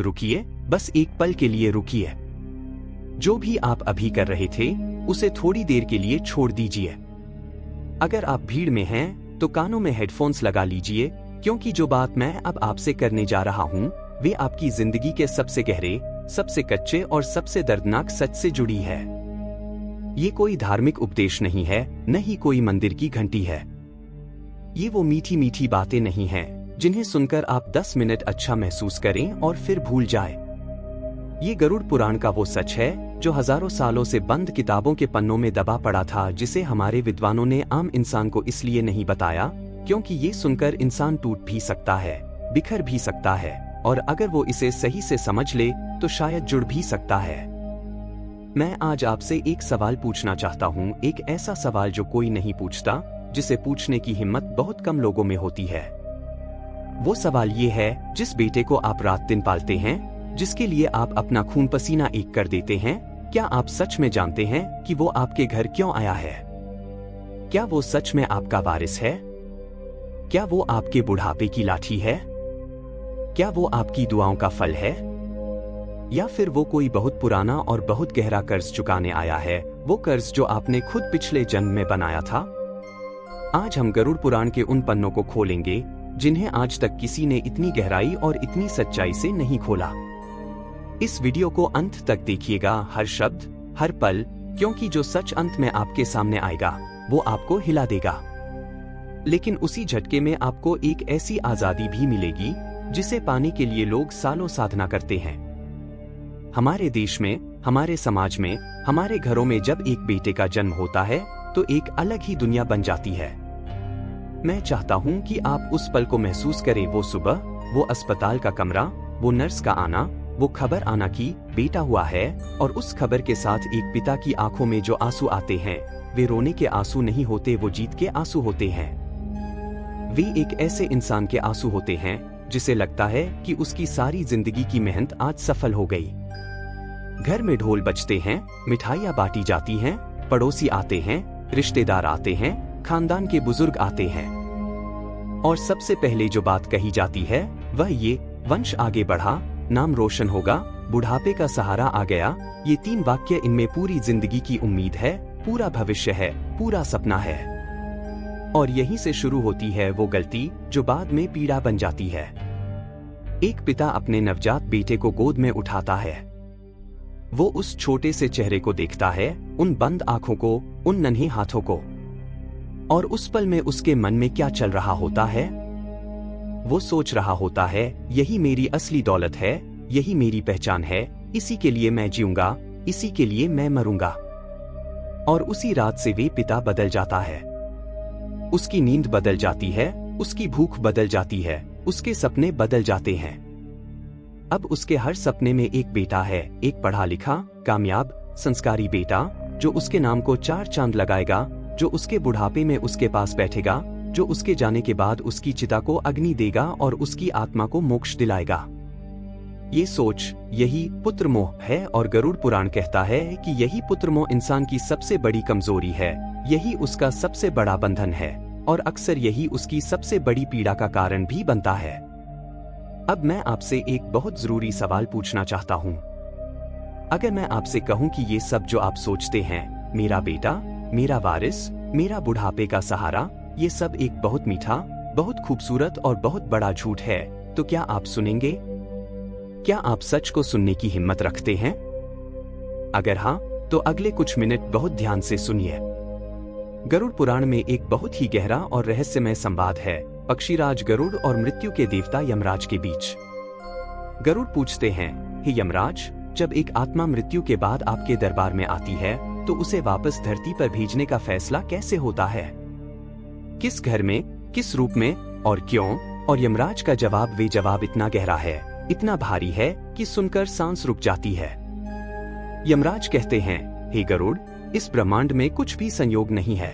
रुकिए, बस एक पल के लिए रुकिए। जो भी आप अभी कर रहे थे उसे थोड़ी देर के लिए छोड़ दीजिए। अगर आप भीड़ में हैं तो कानों में हेडफोन्स लगा लीजिए, क्योंकि जो बात मैं अब आपसे करने जा रहा हूं वे आपकी जिंदगी के सबसे गहरे, सबसे कच्चे और सबसे दर्दनाक सच से जुड़ी है। ये कोई धार्मिक उपदेश नहीं है, न ही कोई मंदिर की घंटी है। ये वो मीठी मीठी बातें नहीं हैं जिन्हें सुनकर आप 10 मिनट अच्छा महसूस करें और फिर भूल जाएं। ये गरुड़ पुराण का वो सच है जो हजारों सालों से बंद किताबों के पन्नों में दबा पड़ा था, जिसे हमारे विद्वानों ने आम इंसान को इसलिए नहीं बताया क्योंकि ये सुनकर इंसान टूट भी सकता है, बिखर भी सकता है, और अगर वो इसे सही से समझ ले तो शायद जुड़ भी सकता है। मैं आज आपसे एक सवाल पूछना चाहता हूँ, एक ऐसा सवाल जो कोई नहीं पूछता, जिसे पूछने की हिम्मत बहुत कम लोगों में होती है। वो सवाल ये है, जिस बेटे को आप रात दिन पालते हैं, जिसके लिए आप अपना खून पसीना एक कर देते हैं, क्या आप सच में जानते हैं कि वो आपके घर क्यों आया है? क्या वो सच में आपका वारिस है? क्या वो आपके बुढ़ापे की लाठी है? क्या वो आपकी दुआओं का फल है? या फिर वो कोई बहुत पुराना और बहुत गहरा कर्ज चुकाने आया है, वो कर्ज जो आपने खुद पिछले जन्म में बनाया था? आज हम गरुड़ पुराण के उन पन्नों को खोलेंगे जिन्हें आज तक किसी ने इतनी गहराई और इतनी सच्चाई से नहीं खोला। इस वीडियो को अंत तक देखिएगा, हर शब्द, हर पल, क्योंकि जो सच अंत में आपके सामने आएगा वो आपको हिला देगा। लेकिन उसी झटके में आपको एक ऐसी आजादी भी मिलेगी जिसे पाने के लिए लोग सालों साधना करते हैं। हमारे देश में, हमारे समाज में, हमारे घरों में जब एक बेटे का जन्म होता है तो एक अलग ही दुनिया बन जाती है। मैं चाहता हूं कि आप उस पल को महसूस करें, वो सुबह, वो अस्पताल का कमरा, वो नर्स का आना, वो खबर आना कि बेटा हुआ है, और उस खबर के साथ एक पिता की आंखों में जो आंसू आते हैं वे रोने के आंसू नहीं होते, वो जीत के आंसू होते हैं। वे एक ऐसे इंसान के आंसू होते हैं जिसे लगता है कि उसकी सारी जिंदगी की मेहनत आज सफल हो गई। घर में ढोल बजते हैं, मिठाइयाँ बांटी जाती हैं, पड़ोसी आते हैं, रिश्तेदार आते हैं, खानदान के बुजुर्ग आते हैं, और सबसे पहले जो बात कही जाती है वह ये, वंश आगे बढ़ा, नाम रोशन होगा, बुढ़ापे का सहारा आ गया। ये 3 वाक्य, इनमें पूरी जिंदगी की उम्मीद है, पूरा भविष्य है, पूरा सपना है। और यहीं से शुरू होती है वो गलती जो बाद में पीड़ा बन जाती है। एक पिता अपने नवजात बेटे को गोद में उठाता है। वो उस छोटे से चेहरे को देखता है, उन बंद आंखों को, उन नन्हे हाथों को, और उस पल में उसके मन में क्या चल रहा होता है? वो सोच रहा होता है, यही मेरी असली दौलत है, यही मेरी पहचान है, इसी के लिए मैं जीऊंगा, इसी के लिए मैं मरूंगा। और उसी रात से वे पिता बदल जाता है। उसकी नींद बदल जाती है, उसकी भूख बदल जाती है, उसके सपने बदल जाते हैं। अब उसके हर सपने में एक बेटा है, एक पढ़ा लिखा, कामयाब, संस्कारी बेटा, जो उसके नाम को 4 चांद लगाएगा, जो उसके बुढ़ापे में उसके पास बैठेगा, जो उसके जाने के बाद उसकी चिता को अग्नि देगा और उसकी आत्मा को मोक्ष दिलाएगा। ये सोच, यही पुत्र मोह है, और गरुड़ पुराण कहता है कि यही पुत्र मोह इंसान की सबसे बड़ी कमजोरी है, यही उसका सबसे बड़ा बंधन है, और अक्सर यही उसकी सबसे बड़ी पीड़ा का कारण भी बनता है। अब मैं आपसे एक बहुत जरूरी सवाल पूछना चाहता हूँ। अगर मैं आपसे कहूँ कि ये सब जो आप सोचते हैं, मेरा बेटा, मेरा वारिस, मेरा बुढ़ापे का सहारा, ये सब एक बहुत मीठा, बहुत खूबसूरत और बहुत बड़ा झूठ है, तो क्या आप सुनेंगे? क्या आप सच को सुनने की हिम्मत रखते हैं? अगर हाँ, तो अगले कुछ मिनट बहुत ध्यान से सुनिए। गरुड़ पुराण में एक बहुत ही गहरा और रहस्यमय संवाद है, पक्षीराज गरुड़ और मृत्यु के देवता यमराज के बीच। गरुड़ पूछते हैं, हे यमराज, जब एक आत्मा मृत्यु के बाद आपके दरबार में आती है तो उसे वापस धरती पर भेजने का फैसला कैसे होता है? किस घर में, किस रूप में और क्यों? और यमराज का जवाब, वे जवाब इतना गहरा है, इतना भारी है कि सुनकर सांस रुक जाती है। यमराज कहते हैं, हे गरुड़, इस ब्रह्मांड में कुछ भी संयोग नहीं है।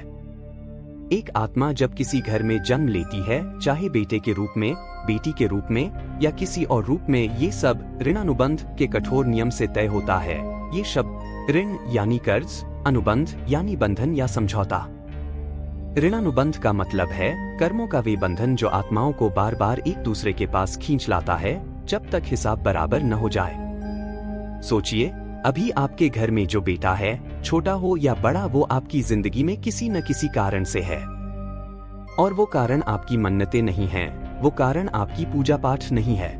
एक आत्मा जब किसी घर में जन्म लेती है, चाहे बेटे के रूप में, बेटी के रूप में या किसी और रूप में, ये सब ऋणानुबंध के कठोर नियम से तय होता है। ये शब्द ऋण यानी कर्ज, अनुबंध यानी बंधन या समझौता। ऋणानुबंध का मतलब है कर्मों का वे बंधन जो आत्माओं को बार बार एक दूसरे के पास खींच लाता है, जब तक हिसाब बराबर न हो जाए। सोचिए, अभी आपके घर में जो बेटा है, छोटा हो या बड़ा, वो आपकी जिंदगी में किसी न किसी कारण से है। और वो कारण आपकी मन्नतें नहीं हैं, वो कारण आपकी पूजा पाठ नहीं है।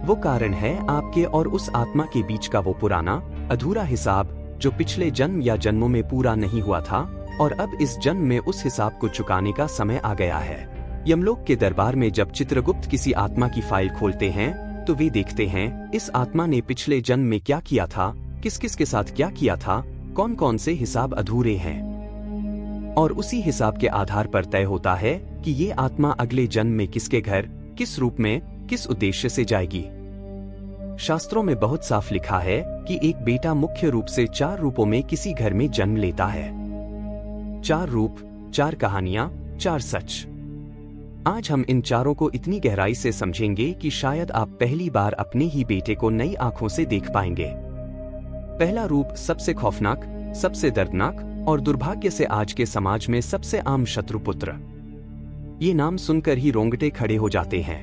वो कारण है आपके और उस आत्मा के बीच का वो पुराना अधूरा हिसाब जो पिछले जन्म या जन्मों में पूरा नहीं हुआ था, और अब इस जन्म में उस हिसाब को चुकाने का समय आ गया है। यमलोक के दरबार में जब चित्रगुप्त किसी आत्मा की फाइल खोलते हैं तो वे देखते हैं इस आत्मा ने पिछले जन्म में क्या किया था, किस किस के साथ क्या किया था, कौन कौन से हिसाब अधूरे हैं। और उसी हिसाब के आधार पर तय होता है कि ये आत्मा अगले जन्म में किसके घर, किस रूप में, किस उद्देश्य से जाएगी। शास्त्रों में बहुत साफ लिखा है कि एक बेटा मुख्य रूप से 4 रूपों में किसी घर में जन्म लेता है। 4 रूप, 4 कहानियां, 4 सच। आज हम इन चारों को इतनी गहराई से समझेंगे कि शायद आप पहली बार अपने ही बेटे को नई आंखों से देख पाएंगे। पहला रूप सबसे खौफनाक, सबसे दर्दनाक और दुर्भाग्य से आज के समाज में सबसे आम शत्रुपुत्र। ये नाम सुनकर ही रोंगटे खड़े हो जाते हैं।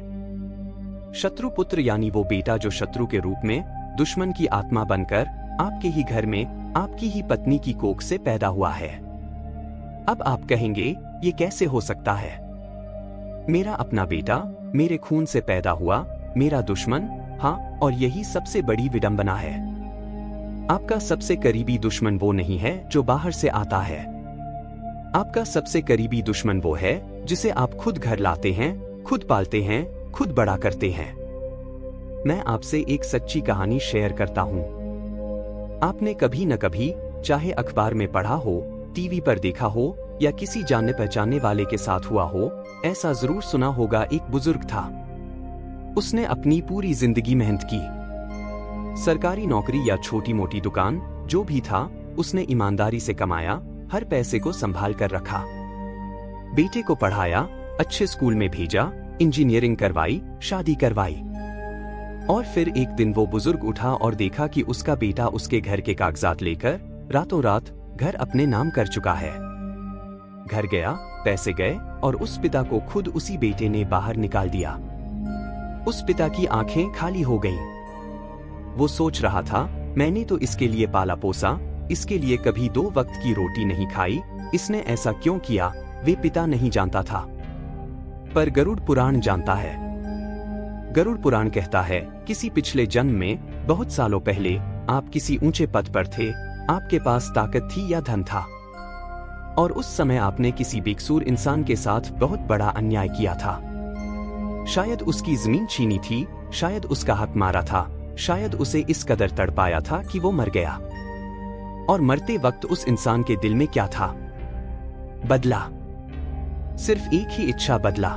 शत्रुपुत्र यानी वो बेटा जो शत्रु के रूप में, दुश्मन की आत्मा बनकर आपके ही घर में, आपकी ही पत्नी की कोख से पैदा हुआ है। अब आप कहेंगे, ये कैसे हो सकता है? मेरा अपना बेटा मेरे खून से पैदा हुआ, मेरा दुश्मन? हाँ, और यही सबसे बड़ी विडंबना है। आपका सबसे करीबी दुश्मन वो नहीं है जो बाहर से आता है। आपका सबसे करीबी दुश्मन वो है जिसे आप खुद घर लाते हैं, खुद पालते हैं, खुद बड़ा करते हैं। मैं आपसे एक सच्ची कहानी शेयर करता हूं। आपने कभी न कभी, चाहे अखबार में पढ़ा हो, टीवी पर देखा हो या किसी जानने पहचानने वाले के साथ हुआ हो, ऐसा जरूर सुना होगा, एक बुजुर्ग था। उसने अपनी पूरी जिंदगी मेहनत की। सरकारी नौकरी या छोटी मोटी दुकान जो भी था, उसने ईमानदारी से कमाया, हर पैसे को संभाल कर रखा। बेटे को पढ़ाया, अच्छे स्कूल में भेजा, इंजीनियरिंग करवाई, शादी करवाई। और फिर एक दिन वो बुजुर्ग उठा और देखा कि उसका बेटा उसके घर के कागजात लेकर रातों रात घर अपने नाम कर चुका है। घर गया, पैसे गए और उस पिता को खुद उसी बेटे ने बाहर निकाल दिया। उस पिता की आंखें खाली हो गईं। वो सोच रहा था, मैंने तो इसके लिए पाला पोसा, इसके लिए कभी 2 वक्त की रोटी नहीं खाई, इसने ऐसा क्यों किया? वे पिता नहीं जानता था, पर गरुड़ पुराण जानता है। गरुड़ पुराण कहता है, किसी पिछले जन्म में, बहुत सालों पहले, आप किसी ऊंचे पद पर थे, आपके पास ताकत थी या धन था, और उस समय आपने किसी बेकसूर इंसान के साथ बहुत बड़ा अन्याय किया था। शायद उसकी जमीन छीनी थी, शायद उसका हक मारा था, शायद उसे इस कदर तड़पाया था कि वो मर गया। और मरते वक्त उस इंसान के दिल में क्या था? बदला। सिर्फ एक ही इच्छा, बदला।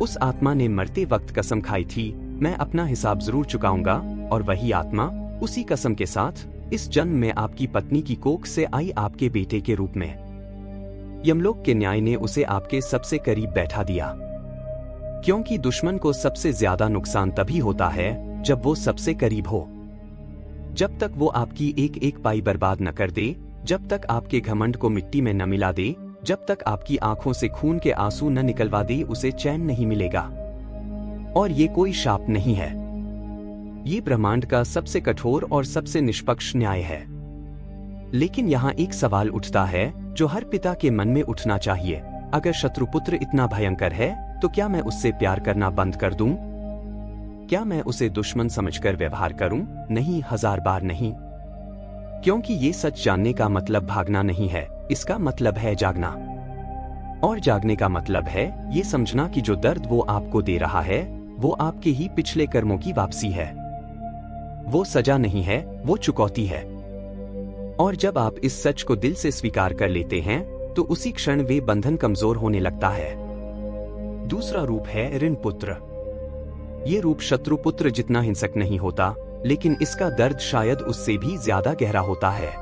उस आत्मा ने मरते वक्त कसम खाई थी, मैं अपना हिसाब जरूर चुकाऊंगा, और वही आत्मा उसी कसम के साथ इस जन्म में आपकी पत्नी की कोख से आई आपके बेटे के रूप में। यमलोक के न्याय ने उसे आपके सबसे करीब बैठा दिया, क्योंकि दुश्मन को सबसे ज्यादा नुकसान तभी होता है जब वो सबसे करीब हो। जब तक वो आपकी एक एक पाई बर्बाद न कर दे, जब तक आपके घमंड को मिट्टी में न मिला दे, जब तक आपकी आंखों से खून के आंसू न निकलवा दे, उसे चैन नहीं मिलेगा। और ये कोई शाप नहीं है, ये ब्रह्मांड का सबसे कठोर और सबसे निष्पक्ष न्याय है। लेकिन यहाँ एक सवाल उठता है जो हर पिता के मन में उठना चाहिए, अगर शत्रुपुत्र इतना भयंकर है तो क्या मैं उससे प्यार करना बंद कर दूं? क्या मैं उसे दुश्मन समझकर व्यवहार करूं? नहीं, 1000 बार नहीं। क्योंकि ये सच जानने का मतलब भागना नहीं है, इसका मतलब है जागना। और जागने का मतलब है ये समझना कि जो दर्द वो आपको दे रहा है वो आपके ही पिछले कर्मों की वापसी है। वो सजा नहीं है, वो चुकौती है। और जब आप इस सच को दिल से स्वीकार कर लेते हैं तो उसी क्षण वे बंधन कमजोर होने लगता है। दूसरा रूप है ऋण पुत्र। ये रूप शत्रुपुत्र जितना हिंसक नहीं होता, लेकिन इसका दर्द शायद उससे भी ज्यादा गहरा होता है।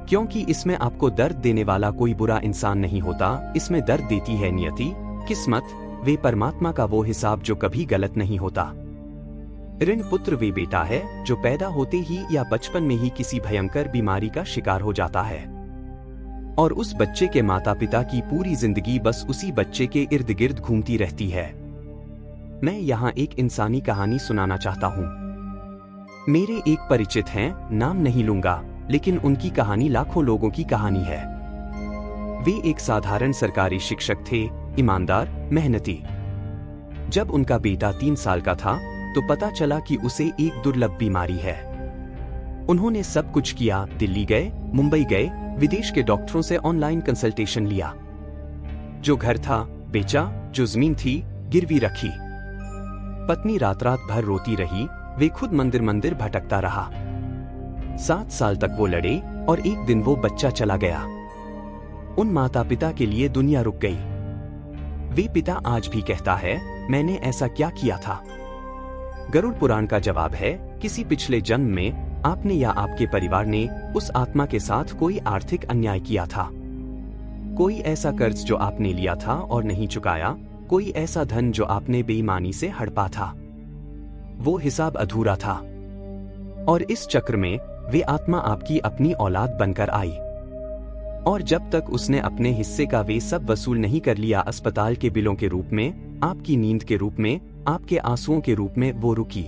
क्योंकि इसमें आपको दर्द देने वाला कोई बुरा इंसान नहीं होता, इसमें दर्द देती है नियति, किस्मत, वे परमात्मा का वो हिसाब जो कभी गलत नहीं होता। ऋण पुत्र वे बेटा है जो पैदा होते ही या बचपन में ही किसी भयंकर बीमारी का शिकार हो जाता है, और उस बच्चे के माता पिता की पूरी जिंदगी बस उसी बच्चे के इर्द गिर्द घूमती रहती है। मैं यहाँ एक इंसानी कहानी सुनाना चाहता हूँ। मेरे एक परिचित हैं, नाम नहीं लूंगा, लेकिन उनकी कहानी लाखों लोगों की कहानी है। वे एक साधारण सरकारी शिक्षक थे, ईमानदार, मेहनती। जब उनका बेटा 3 साल का था तो पता चला कि उसे एक दुर्लभ बीमारी है। उन्होंने सब कुछ किया, दिल्ली गए, मुंबई गए, विदेश के डॉक्टरों से ऑनलाइन कंसल्टेशन लिया। जो घर था बेचा, जो जमीन थी गिरवी रखी। पत्नी रात रात भर रोती रही, वे खुद मंदिर मंदिर भटकता रहा। 7 साल तक वो लड़े और एक दिन वो बच्चा चला गया। उन माता पिता के लिए दुनिया रुक गई। वे पिता आज भी कहता है, मैंने ऐसा क्या किया था? गरुड़ पुराण का जवाब है, किसी पिछले जन्म में आपने या आपके परिवार ने उस आत्मा के साथ कोई आर्थिक अन्याय किया था। कोई ऐसा कर्ज जो आपने लिया था और नहीं चुकाया, कोई ऐसा धन जो आपने बेईमानी से हड़पा था। वो हिसाब अधूरा था और इस चक्र में वे आत्मा आपकी अपनी औलाद बनकर आई। और जब तक उसने अपने हिस्से का वे सब वसूल नहीं कर लिया, अस्पताल के बिलों के रूप में, आपकी नींद के रूप में, आपके आंसुओं के रूप में, वो रुकी।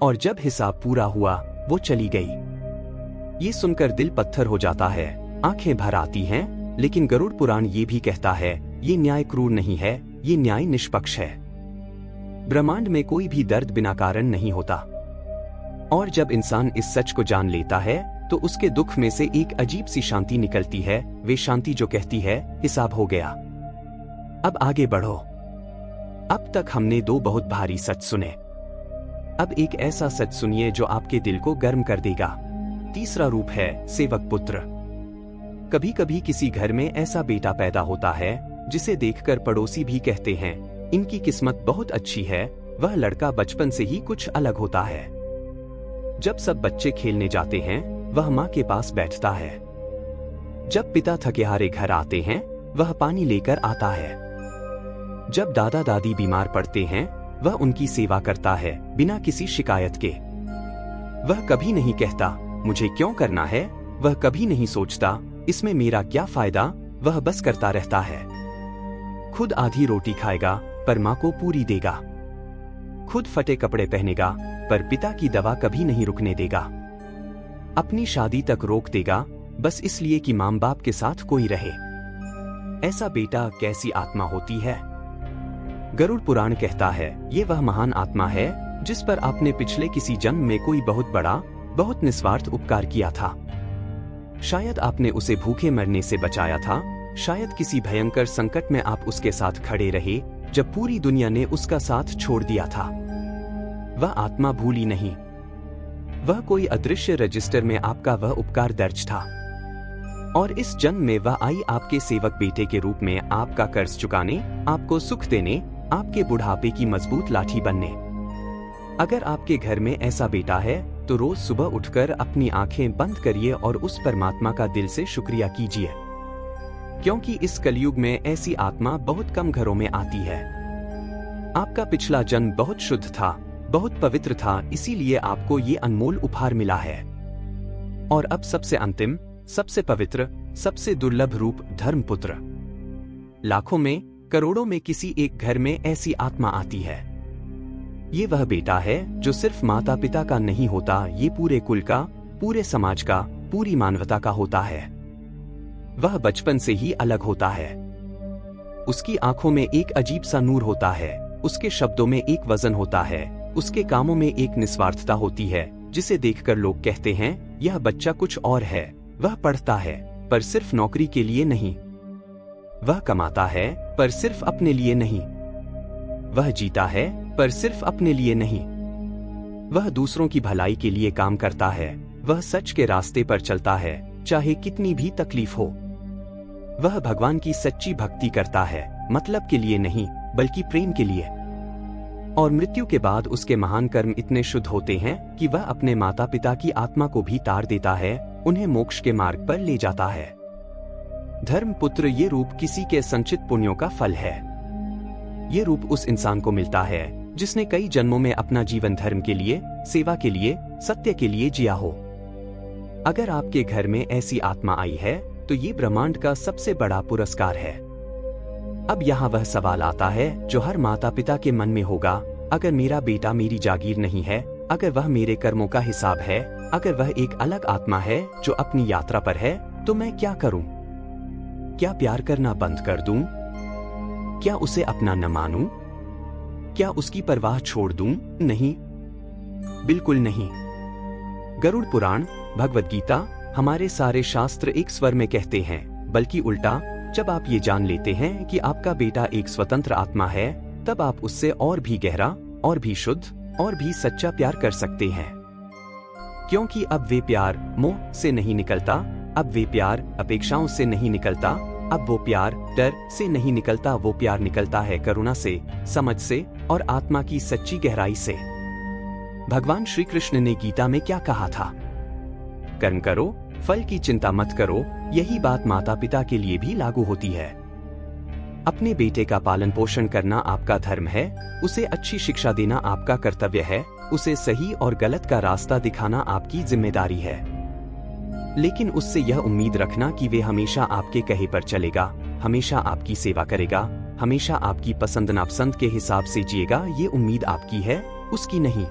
और जब हिसाब पूरा हुआ वो चली गई। ये सुनकर दिल पत्थर हो जाता है, आंखें भर आती हैं। लेकिन गरुड़ पुराण ये भी कहता है, ये न्याय क्रूर नहीं है, ये न्याय निष्पक्ष है। ब्रह्मांड में कोई भी दर्द बिना कारण नहीं होता। और जब इंसान इस सच को जान लेता है तो उसके दुख में से एक अजीब सी शांति निकलती है। वे शांति जो कहती है, हिसाब हो गया, अब आगे बढ़ो। अब तक हमने 2 बहुत भारी सच सुने। अब एक ऐसा सच सुनिए जो आपके दिल को गर्म कर देगा। तीसरा रूप है सेवक पुत्र। कभी कभी किसी घर में ऐसा बेटा पैदा होता है जिसे देखकर पड़ोसी भी कहते हैं, इनकी किस्मत बहुत अच्छी है, वह लड़का बचपन से ही कुछ अलग होता है। जब सब बच्चे खेलने जाते हैं वह माँ के पास बैठता है। जब पिता थके हारे घर आते हैं वह पानी लेकर आता है। जब दादा दादी बीमार पड़ते हैं वह उनकी सेवा करता है बिना किसी शिकायत के। वह कभी नहीं कहता मुझे क्यों करना है, वह कभी नहीं सोचता इसमें मेरा क्या फायदा, वह बस करता रहता है। खुद आधी रोटी खाएगा पर माँ को पूरी देगा। खुद फटे कपड़े पहनेगा पर पिता की दवा कभी नहीं रुकने देगा। अपनी शादी तक रोक देगा बस इसलिए कि माँ बाप के साथ कोई रहे। ऐसा बेटा कैसी आत्मा होती है? गरुड़ पुराण कहता है, ये वह महान आत्मा है जिस पर आपने पिछले किसी जन्म में कोई बहुत बड़ा, बहुत निस्वार्थ उपकार किया था। शायद आपने उसे भूखे मरने से बचाया था, शायद किसी भयंकर संकट में आप उसके साथ खड़े रहे जब पूरी दुनिया ने उसका साथ छोड़ दिया था। वह आत्मा भूली नहीं। वह कोई अदृश्य रजिस्टर में आपका वह उपकार दर्ज था। और इस जन्म में वह आई आपके सेवक बेटे के रूप में, आपका कर्ज चुकाने, आपको सुख देने, आपके बुढ़ापे की मजबूत लाठी बनने। अगर आपके घर में ऐसा बेटा है तो रोज सुबह उठकर अपनी आंखें बंद करिए और उस परमात्मा का दिल से शुक्रिया कीजिए, क्योंकि इस कलयुग में ऐसी आत्मा बहुत कम घरों में आती है। आपका पिछला जन्म बहुत शुद्ध था, बहुत पवित्र था, इसीलिए आपको ये अनमोल उपहार मिला है। और अब सबसे अंतिम, सबसे पवित्र, सबसे दुर्लभ रूप धर्मपुत्र। लाखों में, करोड़ों में किसी एक घर में ऐसी आत्मा आती है। ये वह बेटा है जो सिर्फ माता पिता का नहीं होता, ये पूरे कुल का, पूरे समाज का, पूरी मानवता का होता है। वह बचपन से ही अलग होता है। उसकी आंखों में एक अजीब सा नूर होता है, उसके शब्दों में एक वजन होता है, उसके कामों में एक निस्वार्थता होती है जिसे देखकर लोग कहते हैं, यह बच्चा कुछ और है। वह पढ़ता है पर सिर्फ नौकरी के लिए नहीं, वह कमाता है पर सिर्फ अपने लिए नहीं, वह जीता है पर सिर्फ अपने लिए नहीं, वह दूसरों की भलाई के लिए काम करता है, वह सच के रास्ते पर चलता है चाहे कितनी भी तकलीफ हो। वह भगवान की सच्ची भक्ति करता है, मतलब के लिए नहीं बल्कि प्रेम के लिए। और मृत्यु के बाद उसके महान कर्म इतने शुद्ध होते हैं कि वह अपने माता पिता की आत्मा को भी तार देता है, उन्हें मोक्ष के मार्ग पर ले जाता है। धर्मपुत्र ये रूप किसी के संचित पुण्यों का फल है। ये रूप उस इंसान को मिलता है जिसने कई जन्मों में अपना जीवन धर्म के लिए, सेवा के लिए, सत्य के लिए जिया हो। अगर आपके घर में ऐसी आत्मा आई है तो ये ब्रह्मांड का सबसे बड़ा पुरस्कार है। अब यहाँ वह सवाल आता है जो हर माता पिता के मन में होगा, अगर मेरा बेटा मेरी जागीर नहीं है, अगर वह मेरे कर्मों का हिसाब है, अगर वह एक अलग आत्मा है जो अपनी यात्रा पर है, तो मैं क्या करूं? क्या प्यार करना बंद कर दूं? क्या उसे अपना न मानूं? क्या उसकी परवाह छोड़ दूं? नहीं, बिल्कुल नहीं। गरुड़ पुराण, भगवद गीता, हमारे सारे शास्त्र एक स्वर में कहते हैं, बल्कि उल्टा, जब आप ये जान लेते हैं कि आपका बेटा एक स्वतंत्र आत्मा है, तब आप उससे और भी गहरा, और भी शुद्ध, और भी सच्चा प्यार कर सकते हैं। क्योंकि अब वे प्यार मोह से नहीं निकलता, अब वे प्यार अपेक्षाओं से नहीं निकलता, अब वो प्यार डर से नहीं निकलता, वो प्यार निकलता है करुणा से, समझ से और आत्मा की सच्ची गहराई से। भगवान श्री कृष्ण ने गीता में क्या कहा था? कर्म करो, फल की चिंता मत करो। यही बात माता पिता के लिए भी लागू होती है। अपने बेटे का पालन पोषण करना आपका धर्म है, उसे अच्छी शिक्षा देना आपका कर्तव्य है, उसे सही और गलत का रास्ता दिखाना आपकी जिम्मेदारी है। लेकिन उससे यह उम्मीद रखना कि वे हमेशा आपके कहे पर चलेगा, हमेशा आपकी सेवा करेगा, हमेशा आपकी पसंद नापसंद के हिसाब से जिएगा, ये उम्मीद आपकी है, उसकी नहीं।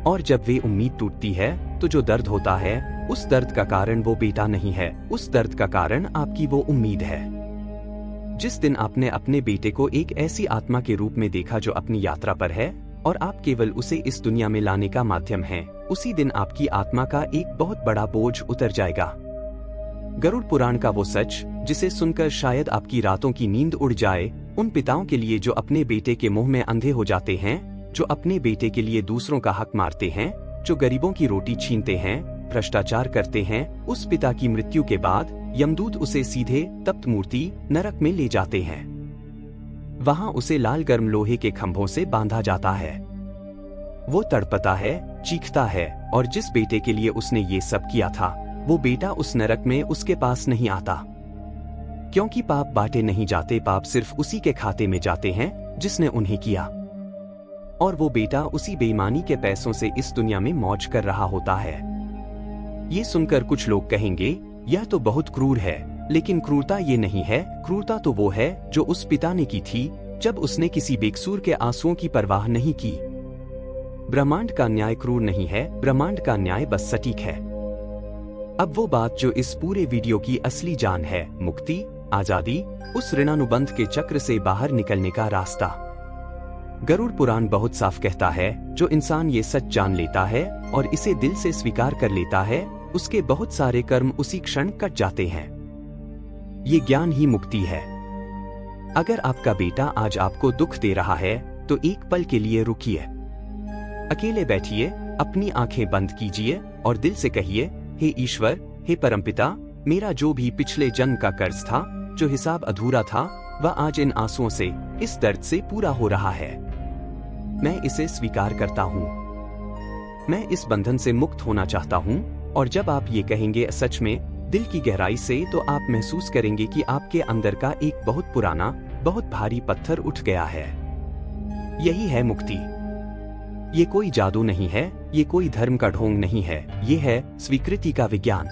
और जब वे उम्मीद टूटती है तो जो दर्द होता है, उस दर्द का कारण वो बेटा नहीं है, उस दर्द का कारण आपकी वो उम्मीद है। जिस दिन आपने अपने बेटे को एक ऐसी आत्मा के रूप में देखा जो अपनी यात्रा पर है और आप केवल उसे इस दुनिया में लाने का माध्यम हैं, उसी दिन आपकी आत्मा का एक बहुत बड़ा बोझ उतर जाएगा। गरुड़ पुराण का वो सच जिसे सुनकर शायद आपकी रातों की नींद उड़ जाए, उन पिताओं के लिए जो अपने बेटे के मुंह में अंधे हो जाते हैं, जो अपने बेटे के लिए दूसरों का हक मारते हैं, जो गरीबों की रोटी छीनते हैं, भ्रष्टाचार करते हैं, उस पिता की मृत्यु के बाद यमदूत उसे सीधे तप्त मूर्ति नरक में ले जाते हैं। वहां उसे लाल गर्म लोहे के खंभों से बांधा जाता है। वो तड़पता है, चीखता है, और जिस बेटे के लिए उसने ये सब किया था, वो बेटा उस नरक में उसके पास नहीं आता। क्योंकि पाप बांटे नहीं जाते, पाप सिर्फ उसी के खाते में जाते हैं जिसने उन्हें किया। और वो बेटा उसी बेईमानी के पैसों से इस दुनिया में मौज कर रहा होता है। ये सुनकर कुछ लोग कहेंगे, यह तो बहुत क्रूर है, लेकिन क्रूरता ये नहीं है, क्रूरता तो वो है जो उस पिता ने की थी जब उसने किसी बेकसूर के आंसुओं की परवाह नहीं की। ब्रह्मांड का न्याय क्रूर नहीं है, ब्रह्मांड का न्याय बस सटीक है। अब वो बात जो इस पूरे वीडियो की असली जान है, मुक्ति, आजादी, उस ऋणानुबंध के चक्र से बाहर निकलने का रास्ता। गरुड़ पुराण बहुत साफ कहता है, जो इंसान ये सच जान लेता है और इसे दिल से स्वीकार कर लेता है, उसके बहुत सारे कर्म उसी क्षण कट जाते हैं। ये ज्ञान ही मुक्ति है। अगर आपका बेटा आज आपको दुख दे रहा है, तो एक पल के लिए रुकिए, अकेले बैठिए, अपनी आंखें बंद कीजिए और दिल से कहिए, हे ईश्वर, हे परमपिता, मेरा जो भी पिछले जन्म का कर्ज था, जो हिसाब अधूरा था, वह आज इन आंसुओं से, इस दर्द से पूरा हो रहा है। मैं इसे स्वीकार करता हूँ। मैं इस बंधन से मुक्त होना चाहता हूँ। और जब आप ये कहेंगे सच में, दिल की गहराई से, तो आप महसूस करेंगे कि आपके अंदर का एक बहुत पुराना, बहुत भारी पत्थर उठ गया है। यही है मुक्ति। ये कोई जादू नहीं है, ये कोई धर्म का ढोंग नहीं है, ये है स्वीकृति का विज्ञान।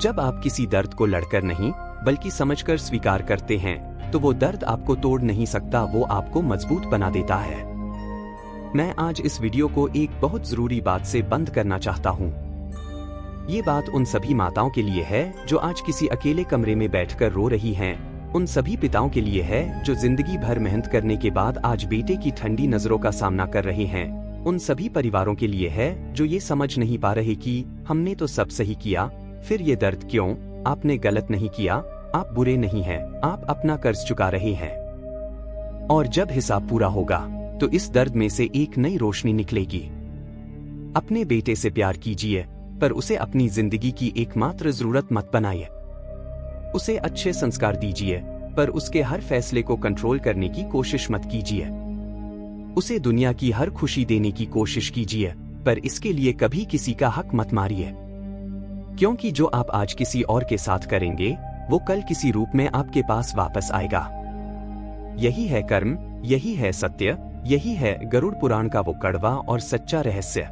जब आप किसी दर्द को लड़कर नहीं, बल्कि समझकर स्वीकार करते हैं, तो वो दर्द आपको तोड़ नहीं सकता, वो आपको मजबूत बना देता है। मैं आज इस वीडियो को एक बहुत जरूरी बात से बंद करना चाहता हूँ। ये बात उन सभी माताओं के लिए है जो आज किसी अकेले कमरे में बैठकर रो रही हैं, उन सभी पिताओं के लिए है जो जिंदगी भर मेहनत करने के बाद आज बेटे की ठंडी नजरों का सामना कर रहे हैं, उन सभी परिवारों के लिए है जो ये समझ नहीं पा रहे कि हमने तो सब सही किया, फिर ये दर्द क्यों? आपने गलत नहीं किया, आप बुरे नहीं हैं, आप अपना कर्ज चुका रहे हैं। और जब हिसाब पूरा होगा, तो इस दर्द में से एक नई रोशनी निकलेगी। अपने बेटे से प्यार कीजिए, पर उसे अपनी जिंदगी की एकमात्र जरूरत मत बनाइए। उसे अच्छे संस्कार दीजिए, पर उसके हर फैसले को कंट्रोल करने की कोशिश मत कीजिए। उसे दुनिया की हर खुशी देने की कोशिश कीजिए, पर इसके लिए कभी किसी का हक मत मारिए। क्योंकि जो आप आज किसी और के साथ करेंगे, वो कल किसी रूप में आपके पास वापस आएगा। यही है कर्म, यही है सत्य, यही है गरुड़ पुराण का वो कड़वा और सच्चा रहस्य।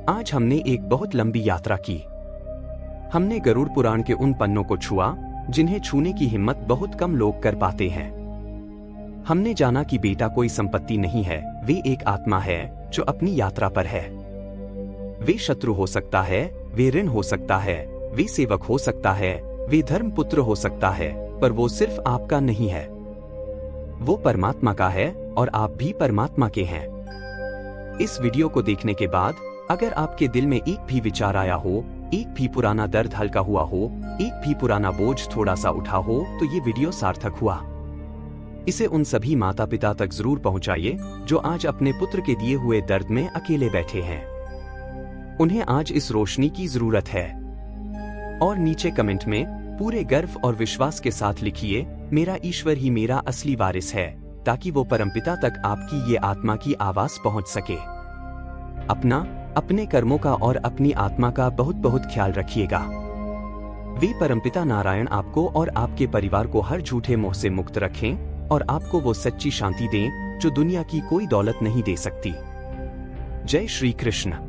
आज हमने एक बहुत लंबी यात्रा की। हमने गरुड़ पुराण के उन पन्नों को छुआ जिन्हें छूने की हिम्मत बहुत कम लोग कर पाते हैं। हमने जाना कि बेटा कोई संपत्ति नहीं है, वे एक आत्मा है जो अपनी यात्रा पर है। वे शत्रु हो सकता है, वे ऋण हो सकता है, वे सेवक हो सकता है, वे धर्मपुत्र हो सकता है, पर वो सिर्फ आपका नहीं है। वो परमात्मा का है और आप भी परमात्मा के हैं। इस वीडियो को देखने के बाद अगर आपके दिल में एक भी विचार आया हो, एक भी पुराना दर्द हल्का हुआ हो, एक भी पुराना बोझ थोड़ा सा उठा हो, तो ये वीडियो सार्थक हुआ। इसे उन सभी माता पिता तक जरूर पहुंचाइए जो आज अपने पुत्र के दिए हुए दर्द में अकेले बैठे हैं। उन्हें आज इस रोशनी की जरूरत है। और नीचे कमेंट में पूरे गर्व और विश्वास के साथ लिखिए, मेरा ईश्वर ही मेरा असली वारिस है, ताकि वो परमपिता तक आपकी ये आत्मा की आवाज पहुंच सके। अपने कर्मों का और अपनी आत्मा का बहुत बहुत ख्याल रखिएगा। वे परमपिता नारायण आपको और आपके परिवार को हर झूठे मोह से मुक्त रखें और आपको वो सच्ची शांति दें जो दुनिया की कोई दौलत नहीं दे सकती। जय श्री कृष्ण।